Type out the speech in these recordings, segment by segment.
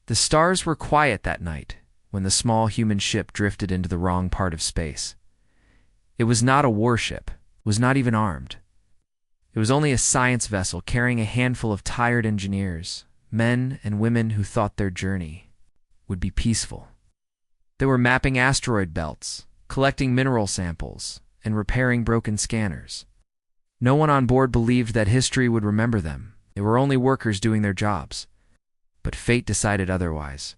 The stars were quiet that night when the small human ship drifted into the wrong part of space. It was not a warship, was not even armed. It was only a science vessel carrying a handful of tired engineers, men and women who thought their journey would be peaceful. They were mapping asteroid belts, collecting mineral samples, and repairing broken scanners. No one on board believed that history would remember them. They were only workers doing their jobs. But fate decided otherwise.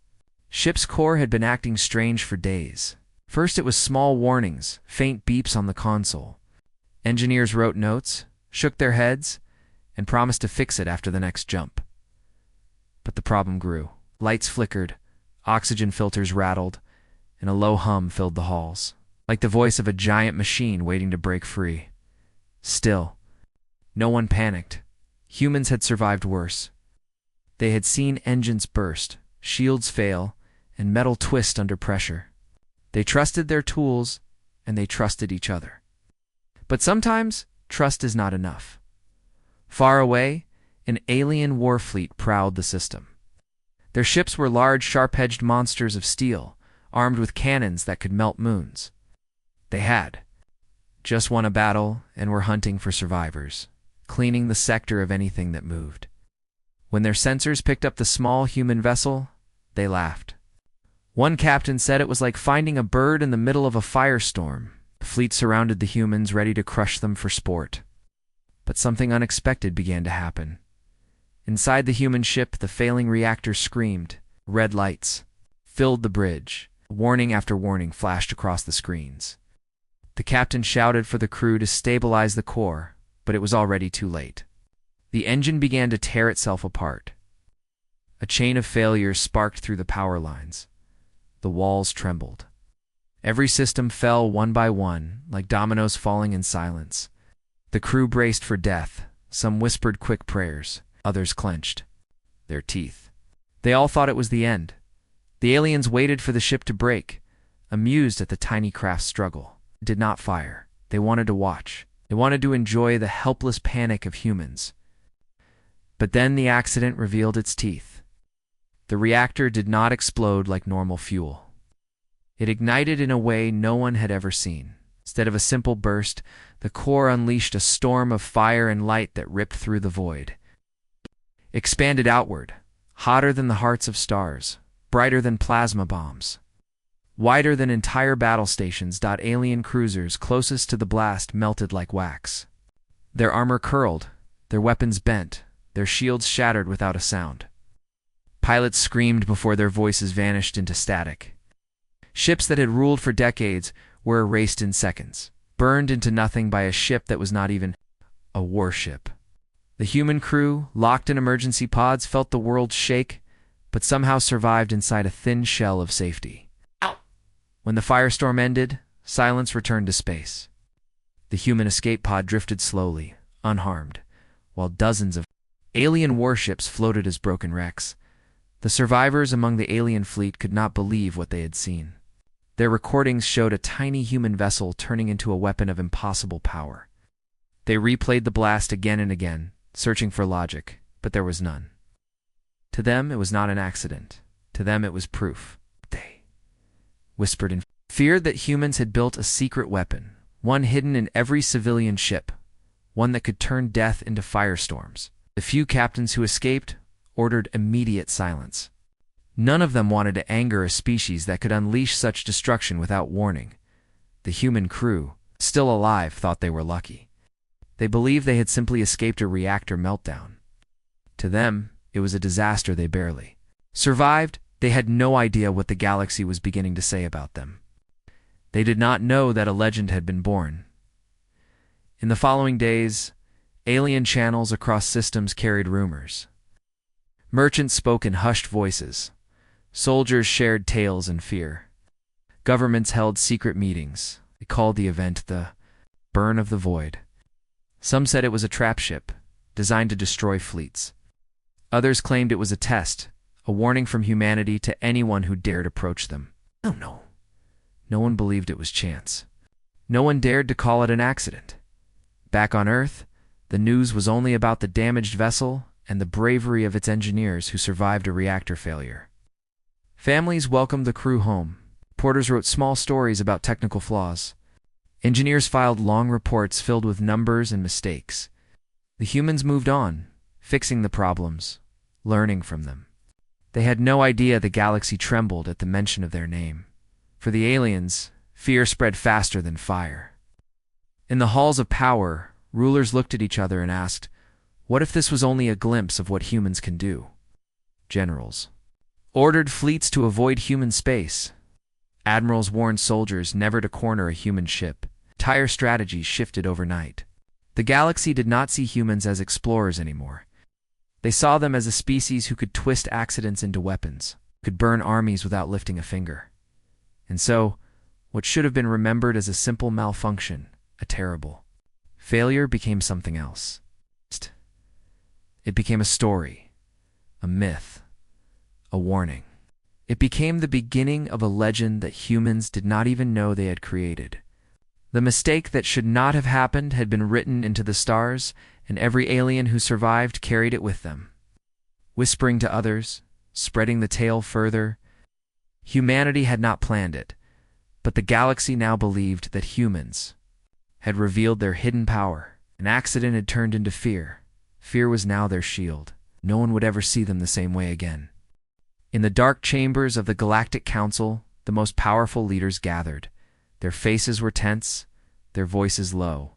Ship's core had been acting strange for days. First it was small warnings, faint beeps on the console. Engineers wrote notes, shook their heads, and promised to fix it after the next jump. But the problem grew. Lights flickered, oxygen filters rattled, and a low hum filled the halls, like the voice of a giant machine waiting to break free. Still, no one panicked. Humans had survived worse. They had seen engines burst, shields fail, and metal twist under pressure. They trusted their tools, and they trusted each other. But sometimes, trust is not enough. Far away, an alien war fleet prowled the system. Their ships were large, sharp-edged monsters of steel, armed with cannons that could melt moons. They had just won a battle and were hunting for survivors, cleaning the sector of anything that moved. When their sensors picked up the small human vessel, they laughed. One captain said it was like finding a bird in the middle of a firestorm. The fleet surrounded the humans, ready to crush them for sport. But something unexpected began to happen. Inside the human ship, the failing reactor screamed. Red lights filled the bridge. Warning after warning flashed across the screens. The captain shouted for the crew to stabilize the core, but it was already too late. The engine began to tear itself apart. A chain of failures sparked through the power lines. The walls trembled. Every system fell one by one, like dominoes falling in silence. The crew braced for death. Some whispered quick prayers. Others clenched their teeth. They all thought it was the end. The aliens waited for the ship to break, amused at the tiny craft's struggle. It did not fire. They wanted to watch. They wanted to enjoy the helpless panic of humans. But then the accident revealed its teeth. The reactor did not explode like normal fuel. It ignited in a way no one had ever seen. Instead of a simple burst, the core unleashed a storm of fire and light that ripped through the void. Expanded outward, hotter than the hearts of stars, brighter than plasma bombs, wider than entire battle stations. Alien cruisers closest to the blast melted like wax. Their armor curled, their weapons bent, their shields shattered without a sound. Pilots screamed before their voices vanished into static. Ships that had ruled for decades were erased in seconds, burned into nothing by a ship that was not even a warship. The human crew, locked in emergency pods, felt the world shake, but somehow survived inside a thin shell of safety. Ow! When the firestorm ended, silence returned to space. The human escape pod drifted slowly, unharmed, while dozens of alien warships floated as broken wrecks. The survivors among the alien fleet could not believe what they had seen. Their recordings showed a tiny human vessel turning into a weapon of impossible power. They replayed the blast again and again, searching for logic, but there was none. To them, it was not an accident. To them, it was proof. They whispered in fear that humans had built a secret weapon, one hidden in every civilian ship, one that could turn death into firestorms. The few captains who escaped ordered immediate silence. None of them wanted to anger a species that could unleash such destruction without warning. The human crew, still alive, thought they were lucky. They believed they had simply escaped a reactor meltdown. To them, it was a disaster they barely survived. They had no idea what the galaxy was beginning to say about them. They did not know that a legend had been born. In the following days, alien channels across systems carried rumors. Merchants spoke in hushed voices. Soldiers shared tales in fear. Governments held secret meetings. They called the event the Burn of the Void. Some said it was a trap ship, designed to destroy fleets. Others claimed it was a test, a warning from humanity to anyone who dared approach them. Oh no. No one believed it was chance. No one dared to call it an accident. Back on Earth, the news was only about the damaged vessel and the bravery of its engineers who survived a reactor failure. Families welcomed the crew home. Reporters wrote small stories about technical flaws. Engineers filed long reports filled with numbers and mistakes. The humans moved on, fixing the problems, learning from them. They had no idea the galaxy trembled at the mention of their name. For the aliens, fear spread faster than fire. In the halls of power, rulers looked at each other and asked, what if this was only a glimpse of what humans can do? Generals ordered fleets to avoid human space. Admirals warned soldiers never to corner a human ship. Entire strategies shifted overnight. The galaxy did not see humans as explorers anymore. They saw them as a species who could twist accidents into weapons, could burn armies without lifting a finger. And so, what should have been remembered as a simple malfunction, a terrible failure, became something else. It became a story, a myth, a warning. It became the beginning of a legend that humans did not even know they had created. The mistake that should not have happened had been written into the stars, and every alien who survived carried it with them. Whispering to others, spreading the tale further, humanity had not planned it, but the galaxy now believed that humans had revealed their hidden power. An accident had turned into fear. Fear was now their shield. No one would ever see them the same way again. In the dark chambers of the Galactic Council, the most powerful leaders gathered. Their faces were tense, their voices low.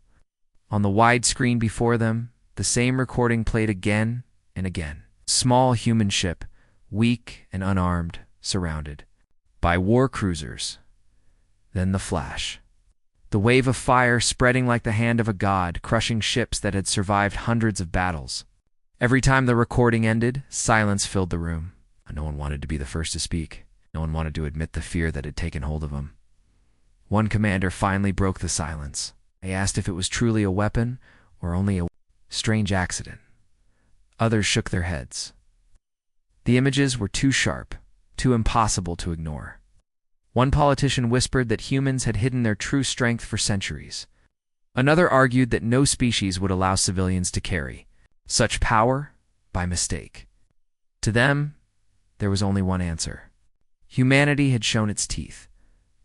On the wide screen before them, the same recording played again and again. Small human ship, weak and unarmed, surrounded by war cruisers. Then the flash. The wave of fire spreading like the hand of a god, crushing ships that had survived hundreds of battles. Every time the recording ended, silence filled the room. No one wanted to be the first to speak. No one wanted to admit the fear that had taken hold of them. One commander finally broke the silence. They asked if it was truly a weapon or only a strange accident. Others shook their heads. The images were too sharp, too impossible to ignore. One politician whispered that humans had hidden their true strength for centuries. Another argued that no species would allow civilians to carry such power by mistake. To them, there was only one answer. Humanity had shown its teeth.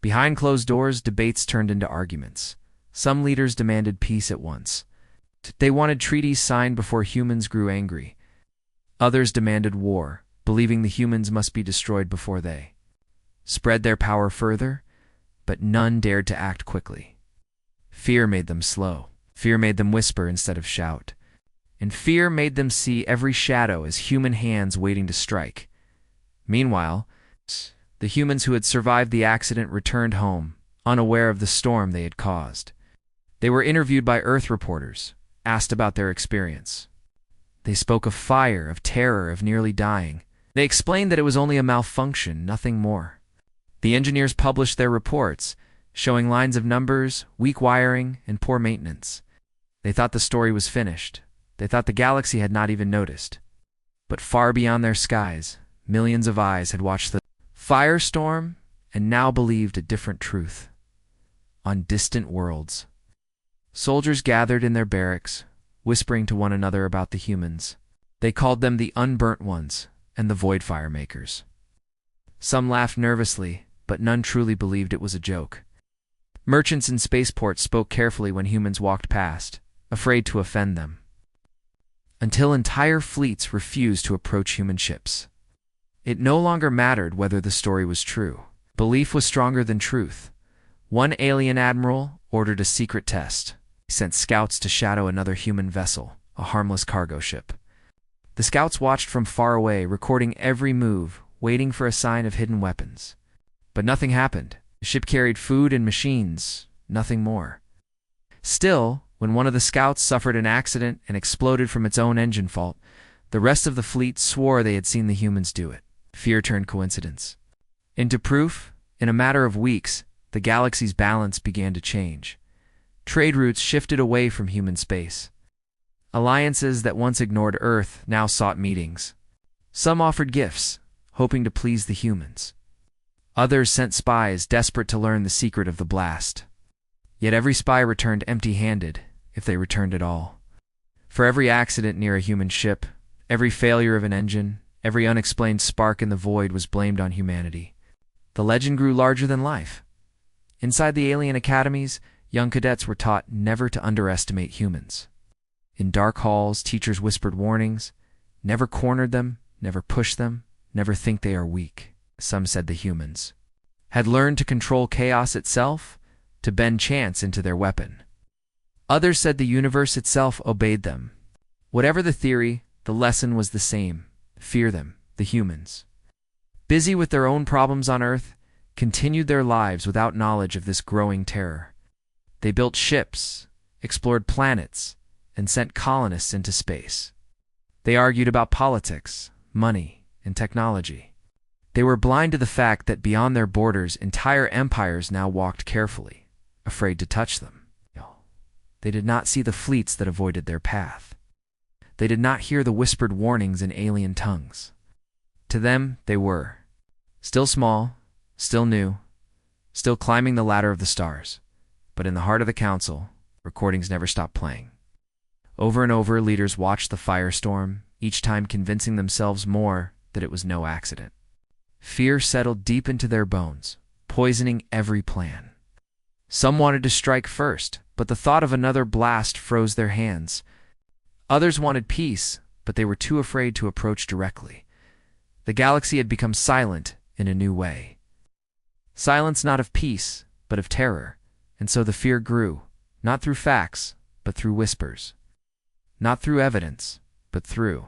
Behind closed doors, debates turned into arguments. Some leaders demanded peace at once. They wanted treaties signed before humans grew angry. Others demanded war, believing the humans must be destroyed before they spread their power further, but none dared to act quickly. Fear made them slow. Fear made them whisper instead of shout. And fear made them see every shadow as human hands waiting to strike. Meanwhile, the humans who had survived the accident returned home, unaware of the storm they had caused. They were interviewed by Earth reporters, asked about their experience. They spoke of fire, of terror, of nearly dying. They explained that it was only a malfunction, nothing more. The engineers published their reports, showing lines of numbers, weak wiring, and poor maintenance. They thought the story was finished. They thought the galaxy had not even noticed. But far beyond their skies, millions of eyes had watched the firestorm and now believed a different truth. On distant worlds, soldiers gathered in their barracks, whispering to one another about the humans. They called them the unburnt ones and the void fire makers. Some laughed nervously, but none truly believed it was a joke. Merchants in spaceports spoke carefully when humans walked past, afraid to offend them. Until entire fleets refused to approach human ships. It no longer mattered whether the story was true. Belief was stronger than truth. One alien admiral ordered a secret test. He sent scouts to shadow another human vessel, a harmless cargo ship. The scouts watched from far away, recording every move, waiting for a sign of hidden weapons. But nothing happened. The ship carried food and machines, nothing more. Still, when one of the scouts suffered an accident and exploded from its own engine fault, the rest of the fleet swore they had seen the humans do it. Fear turned coincidence into proof. In a matter of weeks, the galaxy's balance began to change. Trade routes shifted away from human space. Alliances that once ignored Earth now sought meetings. Some offered gifts, hoping to please the humans. Others sent spies desperate to learn the secret of the blast. Yet every spy returned empty-handed, if they returned at all. For every accident near a human ship, every failure of an engine, Every unexplained spark in the void was blamed on humanity. The legend grew larger than life. Inside the alien academies, young cadets were taught never to underestimate humans. In dark halls, teachers whispered warnings. Never cornered them, never push them, never think they are weak. Some said the humans had learned to control chaos itself, to bend chance into their weapon. Others said the universe itself obeyed them. Whatever the theory, the lesson was the same. Fear them, the humans. Busy with their own problems on Earth, continued their lives without knowledge of this growing terror. They built ships, explored planets, and sent colonists into space. They argued about politics, money, and technology. They were blind to the fact that beyond their borders, entire empires now walked carefully, afraid to touch them. They did not see the fleets that avoided their path. They did not hear the whispered warnings in alien tongues. To them, they were still small, still new, still climbing the ladder of the stars. But in the heart of the council, recordings never stopped playing. Over and over, leaders watched the firestorm, each time convincing themselves more that it was no accident. Fear settled deep into their bones, poisoning every plan. Some wanted to strike first, but the thought of another blast froze their hands. Others wanted peace, but they were too afraid to approach directly. The galaxy had become silent in a new way. Silence not of peace, but of terror, and so the fear grew, not through facts, but through whispers. Not through evidence, but through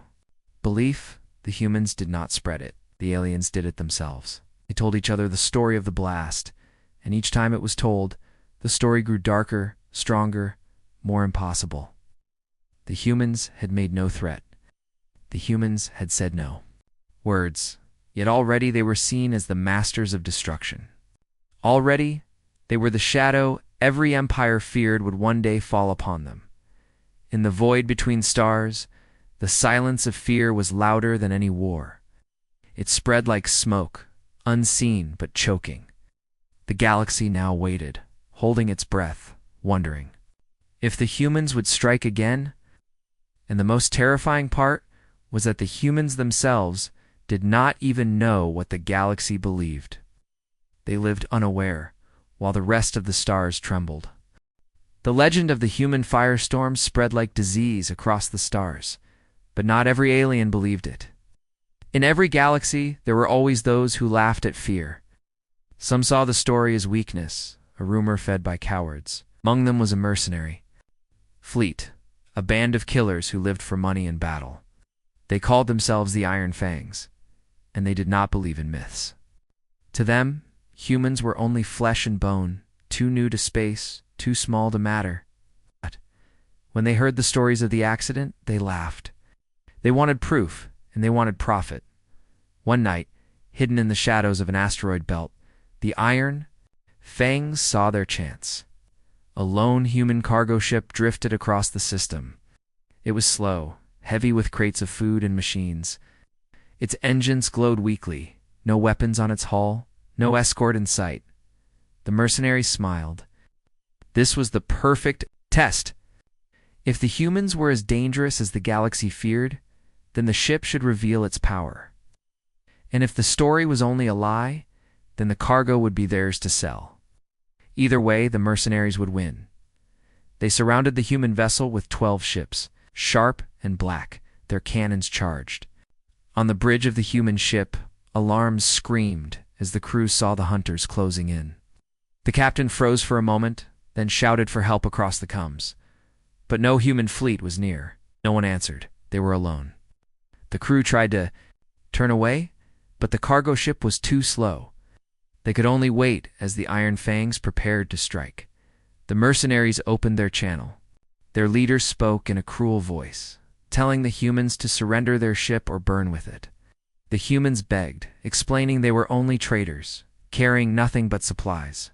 belief. The humans did not spread it. The aliens did it themselves. They told each other the story of the blast, and each time it was told, the story grew darker, stronger, more impossible. The humans had made no threat. The humans had said no words, yet already they were seen as the masters of destruction. Already, they were the shadow every empire feared would one day fall upon them. In the void between stars, the silence of fear was louder than any war. It spread like smoke, unseen but choking. The galaxy now waited, holding its breath, wondering if the humans would strike again. And the most terrifying part was that the humans themselves did not even know what the galaxy believed. They lived unaware, while the rest of the stars trembled. The legend of the human firestorm spread like disease across the stars, but not every alien believed it. In every galaxy, there were always those who laughed at fear. Some saw the story as weakness, a rumor fed by cowards. Among them was a mercenary fleet, a band of killers who lived for money and battle. They called themselves the Iron Fangs, and they did not believe in myths. To them, humans were only flesh and bone, too new to space, too small to matter. But when they heard the stories of the accident, they laughed. They wanted proof, and they wanted profit. One night, hidden in the shadows of an asteroid belt, the Iron Fangs saw their chance. A lone human cargo ship drifted across the system. It was slow, heavy with crates of food and machines. Its engines glowed weakly, no weapons on its hull, no escort in sight. The mercenaries smiled. This was the perfect test. If the humans were as dangerous as the galaxy feared, then the ship should reveal its power. And if the story was only a lie, then the cargo would be theirs to sell. Either way, the mercenaries would win. They surrounded the human vessel with 12 ships, sharp and black, their cannons charged. On the bridge of the human ship, alarms screamed as the crew saw the hunters closing in. The captain froze for a moment, then shouted for help across the comms. But no human fleet was near. No one answered. They were alone. The crew tried to turn away, but the cargo ship was too slow. They could only wait as the Iron Fangs prepared to strike. The mercenaries opened their channel. Their leader spoke in a cruel voice, telling the humans to surrender their ship or burn with it. The humans begged, explaining they were only traders, carrying nothing but supplies.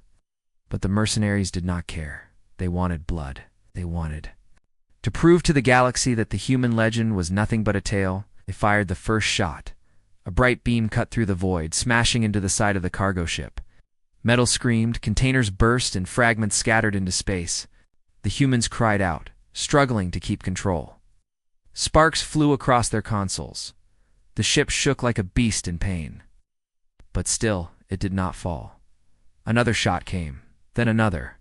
But the mercenaries did not care. They wanted blood. They wanted to prove to the galaxy that the human legend was nothing but a tale. They fired the first shot. A bright beam cut through the void, smashing into the side of the cargo ship. Metal screamed, containers burst, and fragments scattered into space. The humans cried out, struggling to keep control. Sparks flew across their consoles. The ship shook like a beast in pain. But still, it did not fall. Another shot came, then another.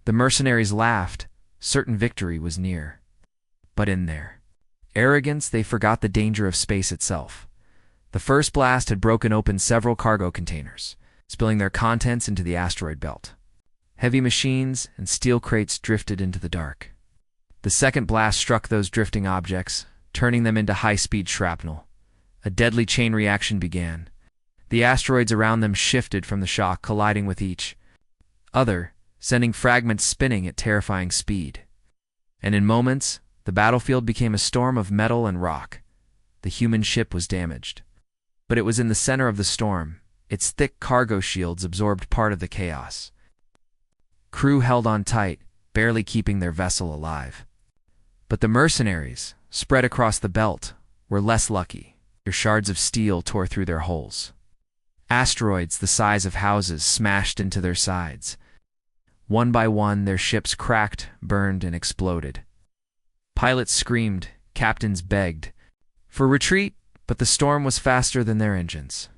The mercenaries laughed, certain victory was near. But in their arrogance, they forgot the danger of space itself. The first blast had broken open several cargo containers, spilling their contents into the asteroid belt. Heavy machines and steel crates drifted into the dark. The second blast struck those drifting objects, turning them into high-speed shrapnel. A deadly chain reaction began. The asteroids around them shifted from the shock, colliding with each other, sending fragments spinning at terrifying speed. And in moments, the battlefield became a storm of metal and rock. The human ship was damaged. But it was in the center of the storm. Its thick cargo shields absorbed part of the chaos. Crew held on tight, barely keeping their vessel alive. But the mercenaries, spread across the belt, were less lucky. Their shards of steel tore through their hulls. Asteroids the size of houses smashed into their sides. One by one, their ships cracked, burned, and exploded. Pilots screamed, captains begged for retreat, but the storm was faster than their engines.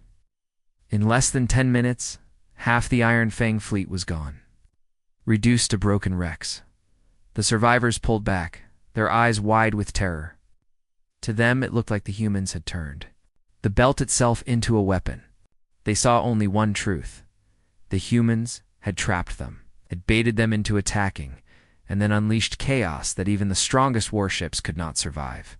In less than 10 minutes, half the Iron Fang fleet was gone, reduced to broken wrecks. The survivors pulled back, their eyes wide with terror. To them, it looked like the humans had turned the belt itself into a weapon. They saw only one truth. The humans had trapped them, had baited them into attacking, and then unleashed chaos that even the strongest warships could not survive.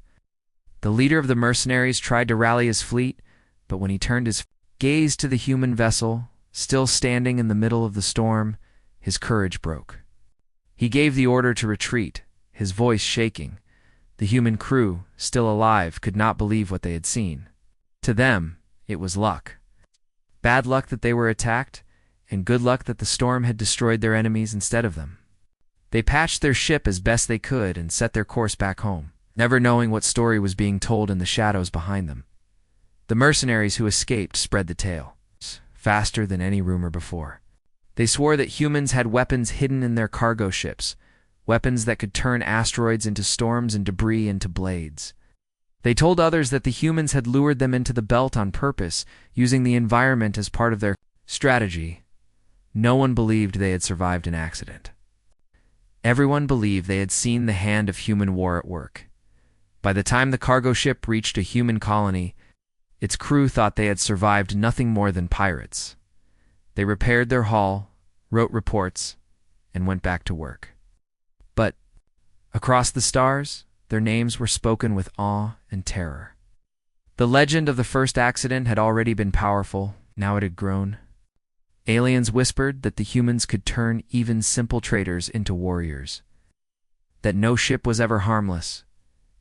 The leader of the mercenaries tried to rally his fleet, but when he turned his gaze to the human vessel, still standing in the middle of the storm, his courage broke. He gave the order to retreat, his voice shaking. The human crew, still alive, could not believe what they had seen. To them, it was luck. Bad luck that they were attacked, and good luck that the storm had destroyed their enemies instead of them. They patched their ship as best they could and set their course back home, never knowing what story was being told in the shadows behind them. The mercenaries who escaped spread the tale, faster than any rumor before. They swore that humans had weapons hidden in their cargo ships, weapons that could turn asteroids into storms and debris into blades. They told others that the humans had lured them into the belt on purpose, using the environment as part of their strategy. No one believed they had survived an accident. Everyone believed they had seen the hand of human war at work. By the time the cargo ship reached a human colony, its crew thought they had survived nothing more than pirates. They repaired their hull, wrote reports, and went back to work. But across the stars, their names were spoken with awe and terror. The legend of the first accident had already been powerful, now it had grown. Aliens whispered that the humans could turn even simple traders into warriors, that no ship was ever harmless,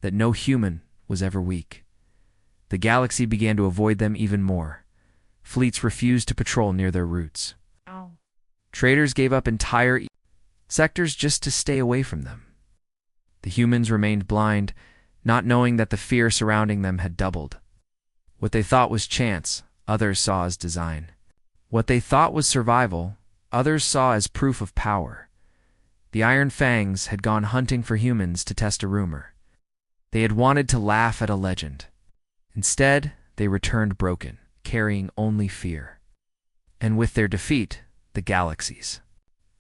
that no human was ever weak. The galaxy began to avoid them even more. Fleets refused to patrol near their routes. Traders gave up entire sectors just to stay away from them. The humans remained blind, not knowing that the fear surrounding them had doubled. What they thought was chance, others saw as design. What they thought was survival, others saw as proof of power. The Iron Fangs had gone hunting for humans to test a rumor. They had wanted to laugh at a legend. Instead, they returned broken, carrying only fear. And with their defeat, the galaxies.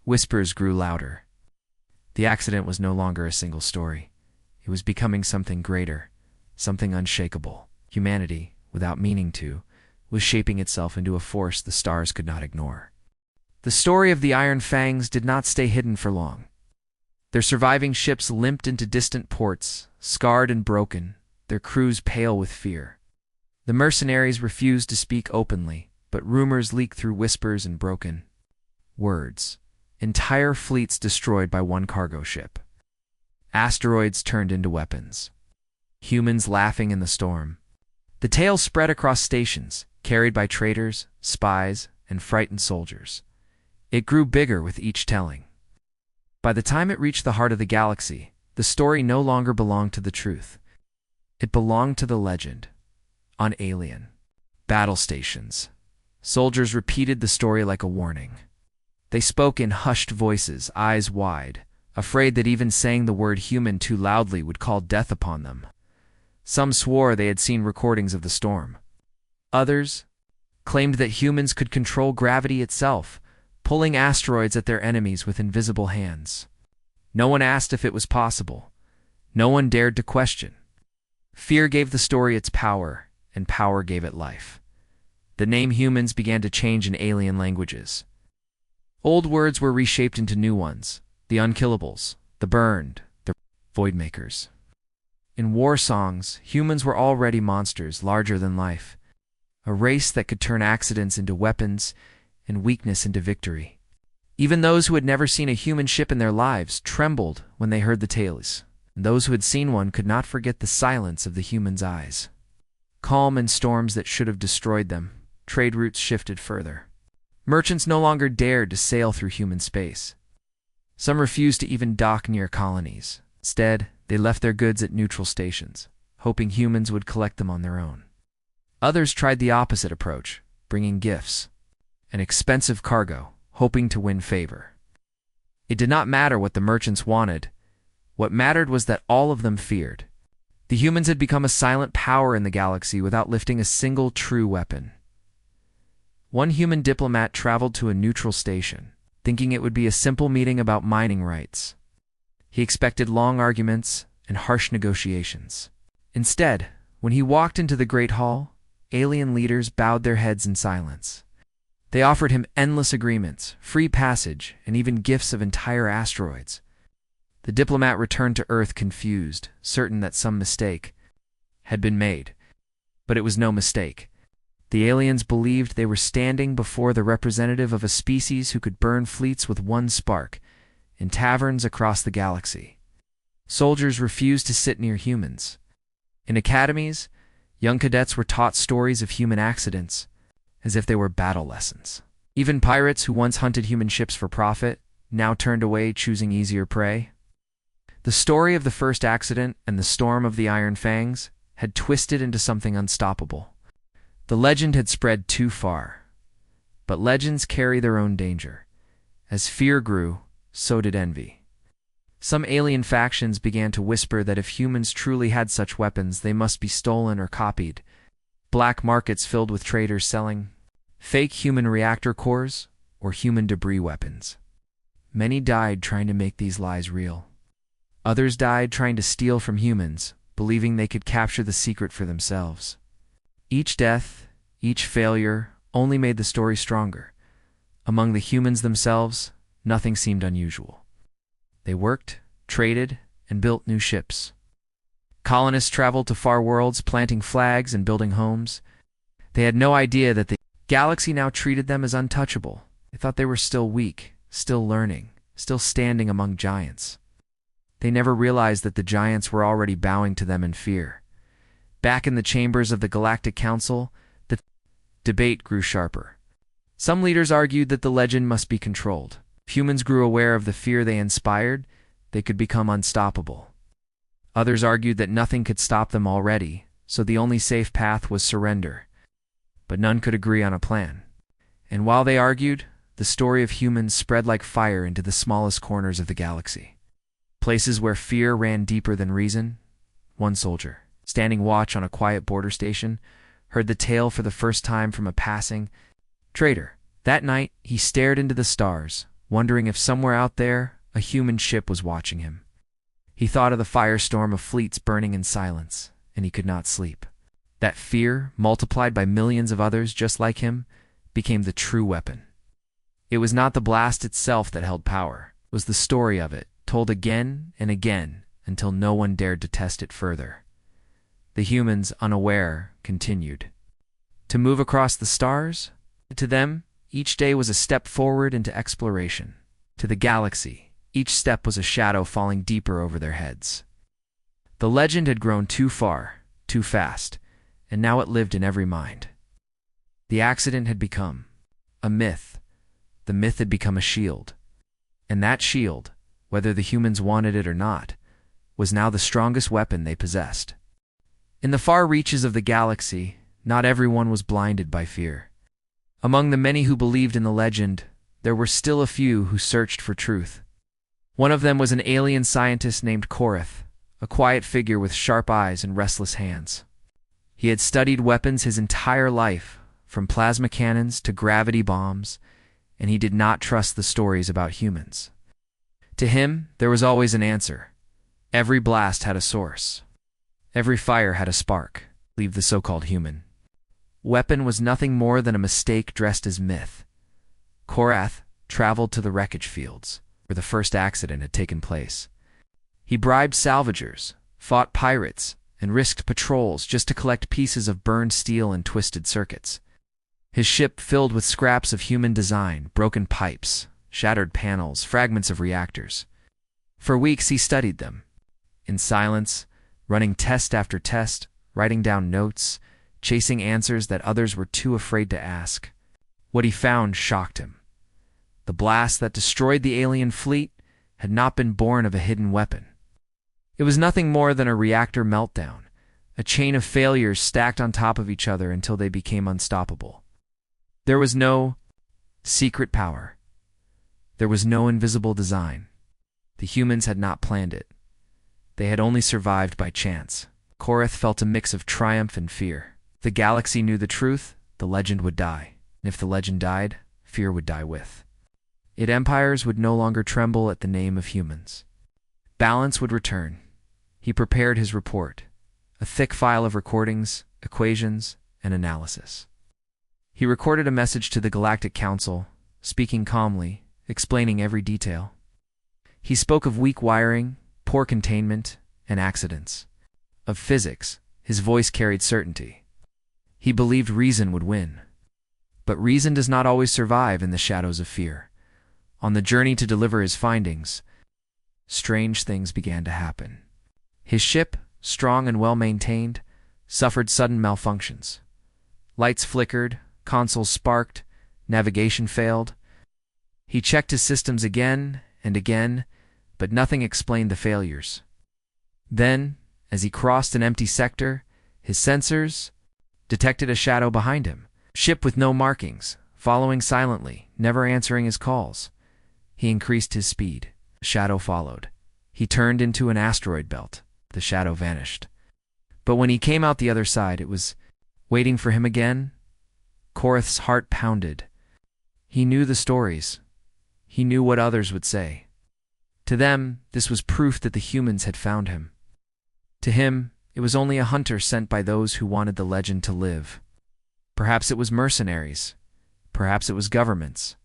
Whispers grew louder. The accident was no longer a single story. It was becoming something greater, something unshakable. Humanity, without meaning to, was shaping itself into a force the stars could not ignore. The story of the Iron Fangs did not stay hidden for long. Their surviving ships limped into distant ports, scarred and broken, their crews pale with fear. The mercenaries refused to speak openly, but rumors leaked through whispers and broken words. Entire fleets destroyed by one cargo ship. Asteroids turned into weapons. Humans laughing in the storm. The tale spread across stations, carried by traders, spies, and frightened soldiers. It grew bigger with each telling. By the time it reached the heart of the galaxy, the story no longer belonged to the truth. It belonged to the legend. On alien battle stations, soldiers repeated the story like a warning. They spoke in hushed voices, eyes wide, afraid that even saying the word human too loudly would call death upon them. Some swore they had seen recordings of the storm. Others claimed that humans could control gravity itself, pulling asteroids at their enemies with invisible hands. No one asked if it was possible. No one dared to question. Fear gave the story its power, and power gave it life. The name humans began to change in alien languages. Old words were reshaped into new ones: the unkillables, the burned, the voidmakers. In war songs, humans were already monsters larger than life, a race that could turn accidents into weapons and weakness into victory. Even those who had never seen a human ship in their lives trembled when they heard the tales, and those who had seen one could not forget the silence of the humans' eyes. Calm in storms that should have destroyed them, trade routes shifted further. Merchants no longer dared to sail through human space. Some refused to even dock near colonies. Instead, they left their goods at neutral stations, hoping humans would collect them on their own. Others tried the opposite approach, bringing gifts, an expensive cargo, hoping to win favor. It did not matter what the merchants wanted. What mattered was that all of them feared. The humans had become a silent power in the galaxy without lifting a single true weapon. One human diplomat traveled to a neutral station, thinking it would be a simple meeting about mining rights. He expected long arguments and harsh negotiations. Instead, when he walked into the Great Hall, alien leaders bowed their heads in silence. They offered him endless agreements, free passage, and even gifts of entire asteroids. The diplomat returned to Earth confused, certain that some mistake had been made. But it was no mistake. The aliens believed they were standing before the representative of a species who could burn fleets with one spark, in taverns across the galaxy. Soldiers refused to sit near humans. In academies, young cadets were taught stories of human accidents, as if they were battle lessons. Even pirates who once hunted human ships for profit now turned away, choosing easier prey. The story of the first accident and the storm of the Iron Fangs had twisted into something unstoppable. The legend had spread too far. But legends carry their own danger. As fear grew, so did envy. Some alien factions began to whisper that if humans truly had such weapons, they must be stolen or copied. Black markets filled with traders selling fake human reactor cores or human debris weapons. Many died trying to make these lies real. Others died trying to steal from humans, believing they could capture the secret for themselves. Each death, each failure, only made the story stronger. Among the humans themselves, nothing seemed unusual. They worked, traded, and built new ships. Colonists traveled to far worlds, planting flags and building homes. They had no idea that the galaxy now treated them as untouchable. They thought they were still weak, still learning, still standing among giants. They never realized that the giants were already bowing to them in fear. Back in the chambers of the Galactic Council, the debate grew sharper. Some leaders argued that the legend must be controlled. If humans grew aware of the fear they inspired, they could become unstoppable. Others argued that nothing could stop them already, so the only safe path was surrender. But none could agree on a plan. And while they argued, the story of humans spread like fire into the smallest corners of the galaxy. Places where fear ran deeper than reason. One soldier, standing watch on a quiet border station, heard the tale for the first time from a passing trader. That night, he stared into the stars, wondering if somewhere out there, a human ship was watching him. He thought of the firestorm of fleets burning in silence, and he could not sleep. That fear, multiplied by millions of others just like him, became the true weapon. It was not the blast itself that held power. It was the story of it, told again and again, until no one dared to test it further. The humans, unaware, continued to move across the stars. To them, each day was a step forward into exploration. To the galaxy, each step was a shadow falling deeper over their heads. The legend had grown too far, too fast, and now it lived in every mind. The accident had become a myth. The myth had become a shield. And that shield, whether the humans wanted it or not, was now the strongest weapon they possessed. In the far reaches of the galaxy, not everyone was blinded by fear. Among the many who believed in the legend, there were still a few who searched for truth. One of them was an alien scientist named kYeah, a quiet figure with sharp eyes and restless hands. He had studied weapons his entire life, from plasma cannons to gravity bombs, and he did not trust the stories about humans. To him, there was always an answer. Every blast had a source. Every fire had a spark. Leave the so-called human. Weapon was nothing more than a mistake dressed as myth. kYeah traveled to the wreckage fields, where the first accident had taken place. He bribed salvagers, fought pirates, and risked patrols just to collect pieces of burned steel and twisted circuits. His ship filled with scraps of human design, broken pipes, shattered panels, fragments of reactors. For weeks he studied them, in silence, running test after test, writing down notes, chasing answers that others were too afraid to ask. What he found shocked him. The blast that destroyed the alien fleet had not been born of a hidden weapon. It was nothing more than a reactor meltdown, a chain of failures stacked on top of each other until they became unstoppable. There was no secret power. There was no invisible design. The humans had not planned it. They had only survived by chance. kYeah felt a mix of triumph and fear. If the galaxy knew the truth, the legend would die. And if the legend died, fear would die with it. Empires would no longer tremble at the name of humans. Balance would return. He prepared his report, a thick file of recordings, equations, and analysis. He recorded a message to the Galactic Council, speaking calmly, explaining every detail. He spoke of weak wiring, poor containment, and accidents. Of physics, his voice carried certainty. He believed reason would win. But reason does not always survive in the shadows of fear. On the journey to deliver his findings, strange things began to happen. His ship, strong and well-maintained, suffered sudden malfunctions. Lights flickered, consoles sparked, navigation failed. He checked his systems again and again, but nothing explained the failures. Then, as he crossed an empty sector, his sensors detected a shadow behind him. Ship with no markings, following silently, never answering his calls. He increased his speed. The shadow followed. He turned into an asteroid belt. The shadow vanished. But when he came out the other side, it was waiting for him again. kYeah's heart pounded. He knew the stories. He knew what others would say. To them, this was proof that the humans had found him. To him, it was only a hunter sent by those who wanted the legend to live. Perhaps it was mercenaries. Perhaps it was governments.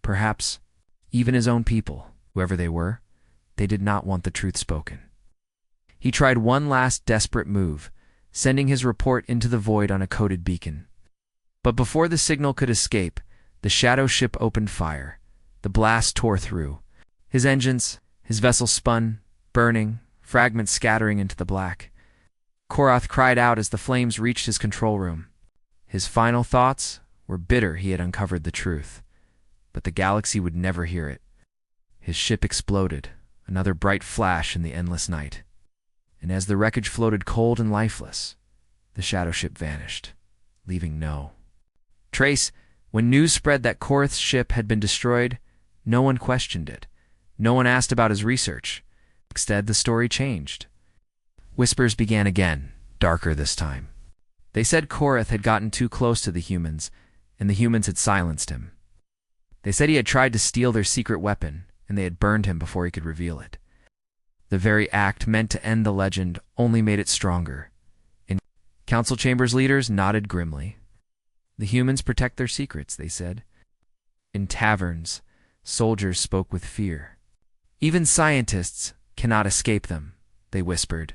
Perhaps even his own people, whoever they were, they did not want the truth spoken. He tried one last desperate move, sending his report into the void on a coded beacon. But before the signal could escape, the shadow ship opened fire. The blast tore through. His engines, his vessel spun, burning, fragments scattering into the black. kYeah cried out as the flames reached his control room. His final thoughts were bitter. He had uncovered the truth, but the galaxy would never hear it. His ship exploded, another bright flash in the endless night. And as the wreckage floated cold and lifeless, the shadow ship vanished, leaving no trace. When news spread that kYeah's ship had been destroyed, no one questioned it. No one asked about his research. Instead, the story changed. Whispers began again, darker this time. They said kYeah had gotten too close to the humans, and the humans had silenced him. They said he had tried to steal their secret weapon, and they had burned him before he could reveal it. The very act meant to end the legend only made it stronger. In council chambers, leaders nodded grimly. The humans protect their secrets, they said. In taverns, soldiers spoke with fear. Even scientists cannot escape them, they whispered.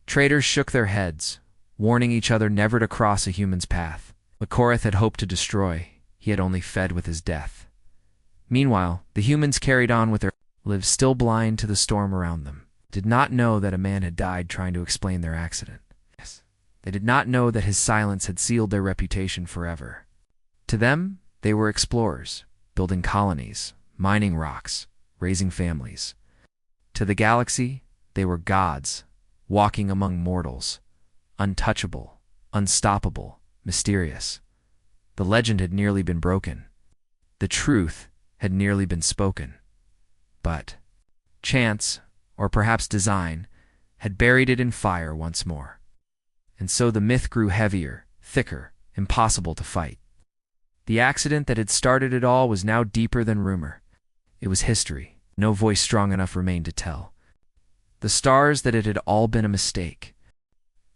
Traitors shook their heads, warning each other never to cross a human's path. What kYeah had hoped to destroy, he had only fed with his death. Meanwhile, the humans carried on with their lives, still blind to the storm around them. Did not know that a man had died trying to explain their accident. Yes. They did not know that his silence had sealed their reputation forever. To them, they were explorers, building colonies, mining rocks, raising families. To the galaxy, they were gods, walking among mortals, untouchable, unstoppable, mysterious. The legend had nearly been broken. The truth had nearly been spoken. But chance, or perhaps design, had buried it in fire once more. And so the myth grew heavier, thicker, impossible to fight. The accident that had started it all was now deeper than rumor. It was history. No voice strong enough remained to tell. The stars that it had all been a mistake.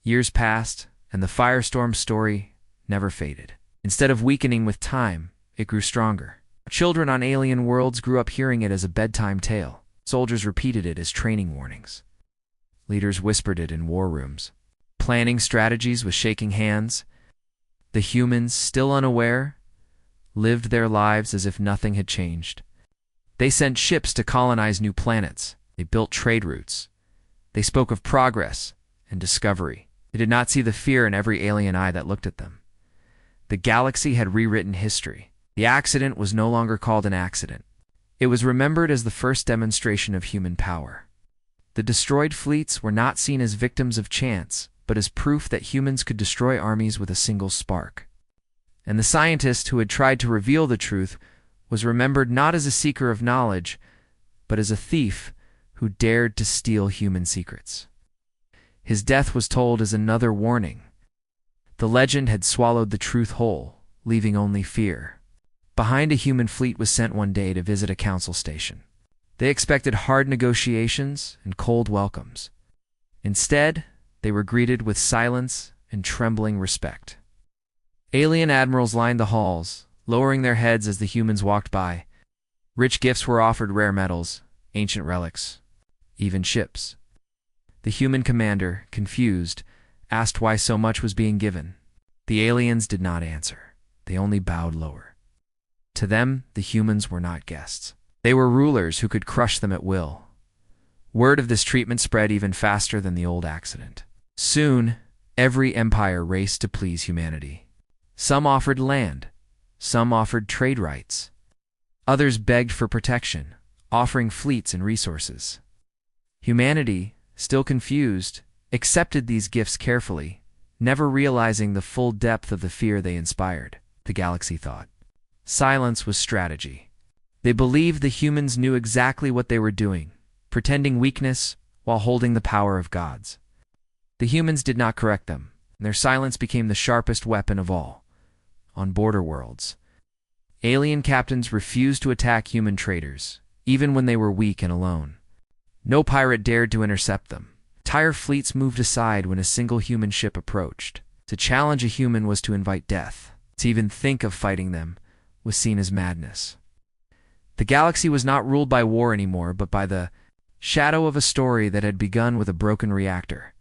Years passed, and the firestorm story never faded. Instead of weakening with time, it grew stronger. Children on alien worlds grew up hearing it as a bedtime tale. Soldiers repeated it as training warnings. Leaders whispered it in war rooms, planning strategies with shaking hands. The humans, still unaware, lived their lives as if nothing had changed. They sent ships to colonize new planets. They built trade routes. They spoke of progress and discovery. They did not see the fear in every alien eye that looked at them. The galaxy had rewritten history. The accident was no longer called an accident. It was remembered as the first demonstration of human power. The destroyed fleets were not seen as victims of chance, but as proof that humans could destroy armies with a single spark. And the scientist who had tried to reveal the truth was remembered not as a seeker of knowledge, but as a thief who dared to steal human secrets. His death was told as another warning. The legend had swallowed the truth whole, leaving only fear. Behind a human fleet was sent one day to visit a council station. They expected hard negotiations and cold welcomes. Instead, they were greeted with silence and trembling respect. Alien admirals lined the halls, lowering their heads as the humans walked by. Rich gifts were offered: rare metals, ancient relics, even ships. The human commander, confused, asked why so much was being given. The aliens did not answer. They only bowed lower. To them, the humans were not guests. They were rulers who could crush them at will. Word of this treatment spread even faster than the old accident. Soon, every empire raced to please humanity. Some offered land. Some offered trade rights. Others begged for protection, offering fleets and resources. Humanity, still confused, accepted these gifts carefully, never realizing the full depth of the fear they inspired, the galaxy thought. Silence was strategy. They believed the humans knew exactly what they were doing, pretending weakness while holding the power of gods. The humans did not correct them, and their silence became the sharpest weapon of all. On border worlds, alien captains refused to attack human traders, even when they were weak and alone. No pirate dared to intercept them. Entire fleets moved aside when a single human ship approached. To challenge a human was to invite death. To even think of fighting them was seen as madness. The galaxy was not ruled by war anymore, but by the shadow of a story that had begun with a broken reactor.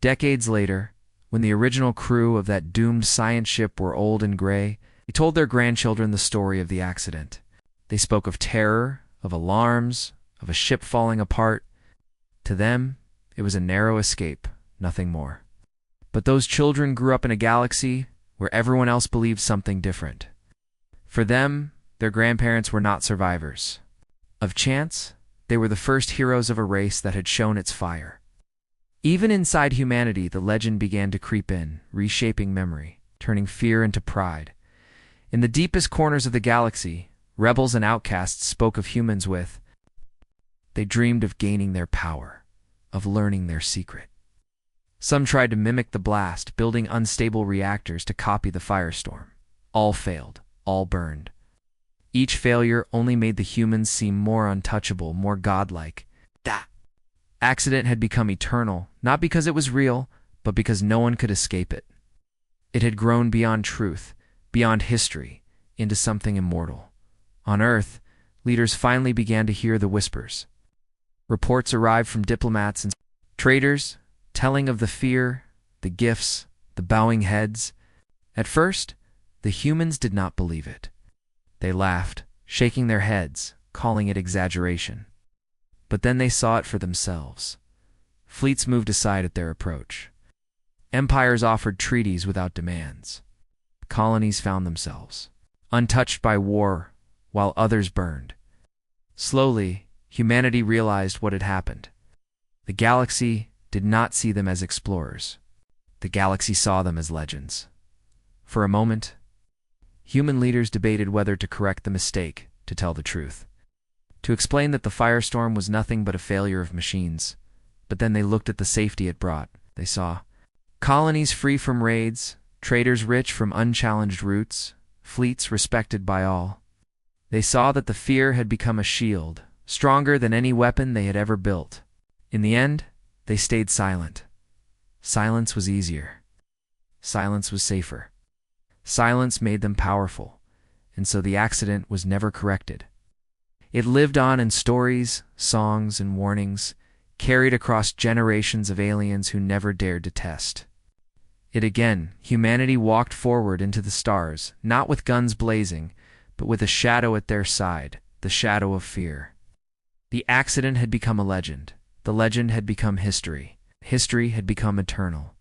Decades later, when the original crew of that doomed science ship were old and gray, they told their grandchildren the story of the accident. They spoke of terror, of alarms, of a ship falling apart. To them, it was a narrow escape, nothing more. But those children grew up in a galaxy where everyone else believed something different. For them, their grandparents were not survivors of chance. They were the first heroes of a race that had shown its fire. Even inside humanity, the legend began to creep in, reshaping memory, turning fear into pride. In the deepest corners of the galaxy, rebels and outcasts spoke of humans with. They dreamed of gaining their power, of learning their secret. Some tried to mimic the blast, building unstable reactors to copy the firestorm. All failed, all burned. Each failure only made the humans seem more untouchable, more godlike. That accident had become eternal, not because it was real, but because no one could escape it. It had grown beyond truth, beyond history, into something immortal. On Earth, leaders finally began to hear the whispers. Reports arrived from diplomats and traders, telling of the fear, the gifts, the bowing heads. At first, the humans did not believe it. They laughed, shaking their heads, calling it exaggeration. But then they saw it for themselves. Fleets moved aside at their approach. Empires offered treaties without demands. Colonies found themselves untouched by war, while others burned. Slowly, humanity realized what had happened. The galaxy did not see them as explorers. The galaxy saw them as legends. For a moment, human leaders debated whether to correct the mistake, to tell the truth, to explain that the firestorm was nothing but a failure of machines, but then they looked at the safety it brought. They saw colonies free from raids, traders rich from unchallenged routes, fleets respected by all. They saw that the fear had become a shield, stronger than any weapon they had ever built. In the end, they stayed silent. Silence was easier. Silence was safer. Silence made them powerful, and so the accident was never corrected. It lived on in stories, songs, and warnings, carried across generations of aliens who never dared to test. Humanity walked forward into the stars, not with guns blazing, but with a shadow at their side, the shadow of fear. The accident had become a legend. The legend had become history. History had become eternal.